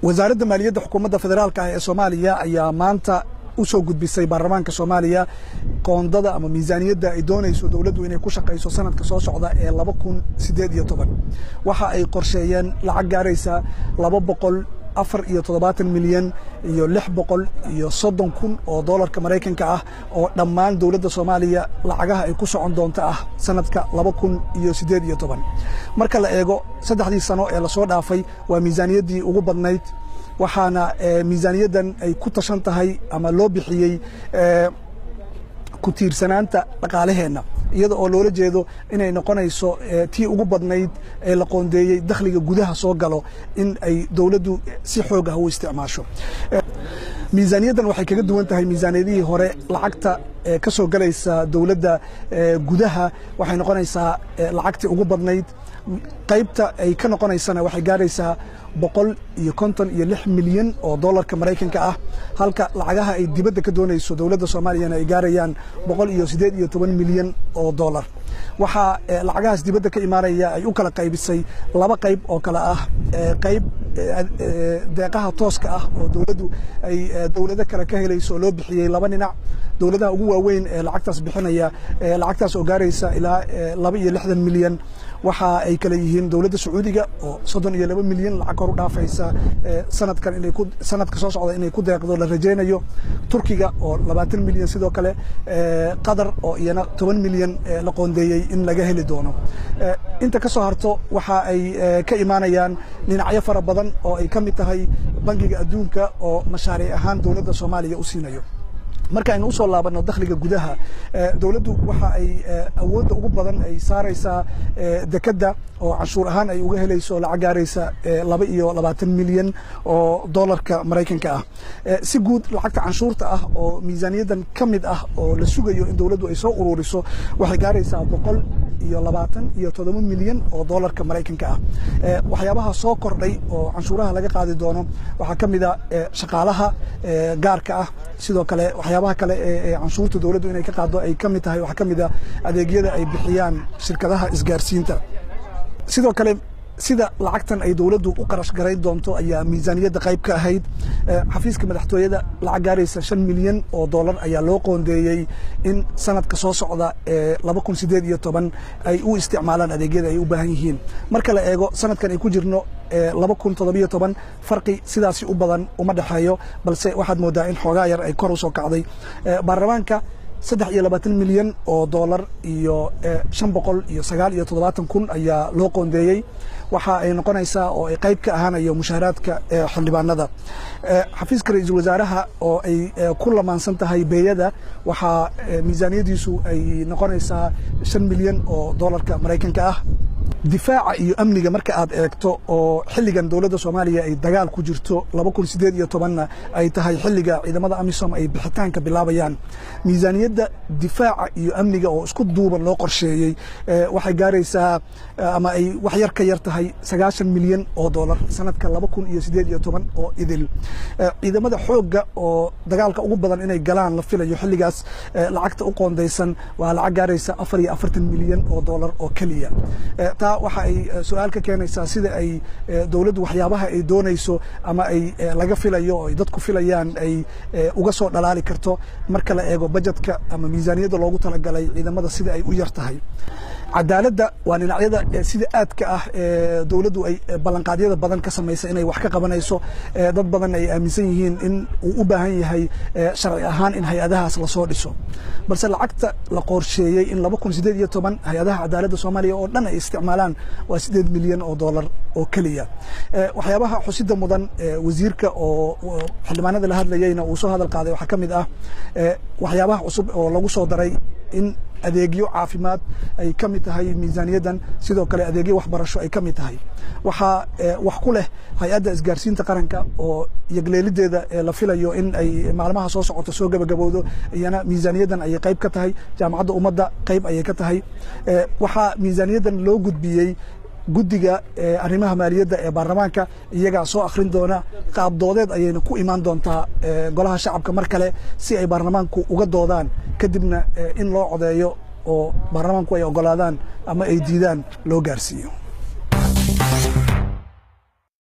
wasaaradda maaliyadda xukuumadda federaalka ah ee Soomaaliya ayaa maanta u soo gudbisay baarlamaanka Soomaaliya qoondada ama miisaaniyadda ay doonayso dawladdu inay ku shaqeyso sanadka soo socda ee 2018 waxa ay qorsheeyeen lacag gaaraysa 274 milyan iyo 630 kun oo doolarka Mareykanka ah oo dhammaan dawladda Soomaaliya lacagaha ay ku socon doonto ah sanadka 2018 marka la eego saddexdii sano ee la soo dhaafay waa miisaaniyaddii ugu badnayd waxaana miisaaniyaddan ay ku tashan tahay ama loo bixiyay ku tiirsanaanta dhaqaalaheena iyada oo loola jeedo inay noqonayso tii ugu badnayd ee la qoondeeyay dakhliga gudaha soo galo in ay dawladdu si xoog ah u isticmaasho miisaaniyaddan waxay kaga duwan tahay miisaaniyadihii hore lacagta ka soo galaysa dawladda gudaha waxay noqonaysaa lacagtii ugu badnayd qaybta ay ka noqonaysana waxay gaaraysaa 156 milyan oo doolarka Mareykanka ah halka lacagaha ay dibadda ka doonayso dawladda Soomaaliya ay gaarayaan 118 milyan oo doolar waxa lacagahaas dibadda ka imaanaya ay u kala qaybisay laba qayb oo kala ah qayb deeqaha tooska ah oo dawladdu ay dawlado kale ka helayso loo bixiyay laba dhinac dawladaha ugu waaweyn ee lacagtaas bixinaya lacagtaas oo gaaraysa ilaa 62 milyan waxa ay kala yihiin dawladda Sacuudiga oo 32 milyan lacag kor u dhaafaysa sanadkan inay ku sanadka soo socda inay ku deeqdo la rajeynayo Turkiga oo 20 milyan sidoo kale Qatar oo iyana 10 milyan la qoondeeyay in laga heli doono inta ka soo harto waxa ay ka imaanayaan dhinacyo fara badan oo ay ka mid tahay bangiga adduunka oo mashaariic ahaan dawladda Soomaaliya u siinayo marka aynu soo laabano dakhliga gudaha dawladdu waxa ay awoodda ugu badan ay saaraysaa dekada oo cashuur ahaan ay uga helayso lacag gaaraysa 22 milyan oo doolarka Mareykanka ah si guud lacagta canshuurta ah oo miisaaniyaddan kamid ah oo la sugayo in dawladdu ay soo ururiso waxay gaaraysaa 127 milyan oo doolarka Mareykanka ah waxyaabaha soo kordhay oo canshuuraha laga qaadi doono waxa kamid ah shaqaalaha gaarka ah sidoo kale waxyaabaha kale ee canshuurta dawladdu inay ka qaado ay kamid tahay waxa kamid ah adeegyada ay bixiyaan shirkadaha isgaarsiinta sidoo kale sida lacagtan ay dawladdu u qarash gareyn doonto ayaa miisaaniyadda qayb ka ahayd xafiiska madaxtooyada lacag gaaraysa 5 milyan oo doolar ayaa loo qoondeeyay in sanadka soo socda ee 2018 ay u isticmaalaan adeegyada ay u baahan yihiin marka la eego sanadkan ay ku jirno 2017 farqi sidaasi u badan uma dhaxeeyo balse waxaad moodaa in xoogaa yar ay kor u soo kacday baarlamaanka 23 milyan oo doolar iyo 579 kun ayaa loo qoondeeyay waxa ay noqonaysaa oo ay qayb ka ahaanayo mushaaraadka xildhibaanada xafiiska ra'iisul wasaaraha oo ay ku lamaansan tahay beeyada waxa miisaaniyadiisu ay noqonaysaa 5 milyan oo doolarka Mareykanka ah difaaca iyo amniga marka aad eegto oo xilligan dawladda Soomaaliya ay dagaal ku jirto 2018 ay tahay xilliga ciidamada AMISOM ay bixitaanka bilaabayaan miisaaniyadda difaaca iyo amniga oo isku duuban loo qorsheeyay waxay gaaraysaa ama ay wax yar ka yar tahay 90 milyan oo doolar sanadka 2018 oo idil ciidamada xoogga oo dagaalka ugu badan inay galaan la filayo xilligaas lacagta u qoondeysan waa lacag gaaraysa 44 milyan oo doolar oo kaliya waxa ay su'aal ka keenaysaa sida ay dawladdu waxyaabaha ay doonayso ama ay laga filayo oo dadku filayaan ay uga soo dhalaali karto marka la eego budgetka ama miisaaniyadda loogu talagalay ciidamada sida ay u yartahay cadaaladda waa dhinacyada sida aadka ah dawladdu ay ballanqaadyada badan ka sameysay inay wax ka qabanayso dad badan ay aaminsan yihiin in uu u baahan yahay sharci ahaan in hay'adahaas la soo dhiso balse lacagta la qorsheeyay in 2018 hay'adaha cadaaladda Soomaaliya oo dhan ay isticmaalaan waa 8 milyan oo doolar oo kaliya waxyaabaha xusida mudan wasiirka oo xildhibaanada la hadlayayna uu soo hadal qaaday waxa kamid ah waxyaabaha cusub oo lagu soo daray in adeegyo caafimaad ay kamid tahay miisaaniyaddan sidoo kale adeegyo waxbarasho ay kamid tahay waxa wax ku leh hay'adda isgaarsiinta qaranka oo yagleelideeda la filayo in ay maalmaha soo socota soo gabagabowdo iyana miisaaniyaddan ay qayb ka tahay jaamacadda ummadda qayb ay ka tahay waxa miisaaniyaddan loo gudbiyay guddiga arrimaha maaliyadda ee baarlamaanka iyaga soo akhrin doona qaab doodeed ayayna ku imaan doontaa golaha shacabka mar kale si ay baarlamaanku uga doodaan kadibna in loo codeeyo oo baarlamaanku ay ogolaadaan ama ay diidaan loo gaarsiiyo